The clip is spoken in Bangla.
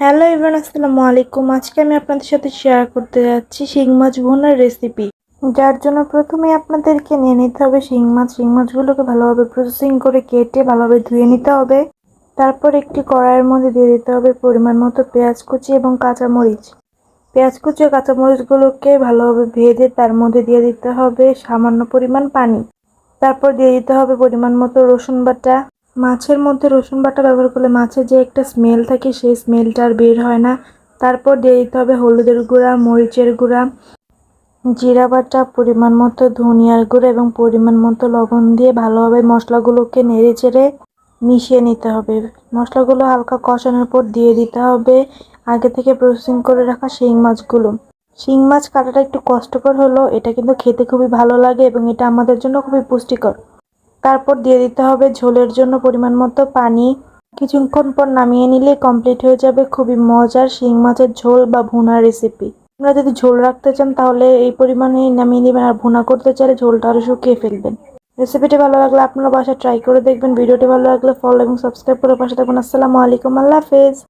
হ্যালো এভরিওয়ান, আসসালামু আলাইকুম। আজকে আমি আপনাদের সাথে শেয়ার করতে যাচ্ছি শিং মাছ ভুনার রেসিপি। যার জন্য প্রথমে আপনাদেরকে নিয়ে নিতে হবে শিং মাছ। শিং মাছগুলোকে ভালোভাবে প্রসেসিং করে কেটে ভালোভাবে ধুয়ে নিতে হবে। তারপর একটি কড়াইয়ের মধ্যে দিয়ে দিতে হবে পরিমাণ মতো পেঁয়াজ কুচি এবং কাঁচামরিচ। পেঁয়াজ কুচি ও কাঁচামরিচগুলোকে ভালোভাবে ভেজে তার মধ্যে দিয়ে দিতে হবে সামান্য পরিমাণ পানি। তারপর দিয়ে দিতে হবে পরিমাণ মতো রসুন বাটা। মাছের মধ্যে রসুন বাটা ব্যবহার করলে মাছের যে একটা স্মেল থাকে সেই স্মেলটা আর বের হয় না। তারপর দিয়ে দিতে হবে হলুদের গুঁড়া, মরিচের গুঁড়া, জিরা বাটা, পরিমাণ মতো ধনিয়ার গুঁড়া এবং পরিমাণ মতো লবণ দিয়ে ভালোভাবে মশলাগুলোকে নেড়ে চেড়ে মিশিয়ে নিতে হবে। মশলাগুলো হালকা কষানোর পর দিয়ে দিতে হবে আগে থেকে প্রসেসিং করে রাখা শিং মাছগুলো। শিং মাছ কাটাটা একটু কষ্টকর হলেও এটা কিন্তু খেতে খুবই ভালো লাগে এবং এটা আমাদের জন্য খুবই পুষ্টিকর। তারপর দিয়ে দিতে হবে ঝোলের জন্য পরিমাণ মতো পানি। কিছুক্ষণ পর নামিয়ে নিলে কমপ্লিট হয়ে যাবে খুবই মজার শিং মাছের ঝোল বা ভুনা রেসিপি। আপনারা যদি ঝোল রাখতে চান তাহলে এই পরিমাণে নামিয়ে নেবেন, আর ভুনা করতে চাইলে ঝোলটা আরও শুকিয়ে ফেলবেন। রেসিপিটি ভালো লাগলে আপনারা বাসায় ট্রাই করে দেখবেন। ভিডিওটি ভালো লাগলে ফলো এবং সাবস্ক্রাইব করে পাশে থাকুন। আসসালামু আলাইকুম, আল্লাহ হাফেজ।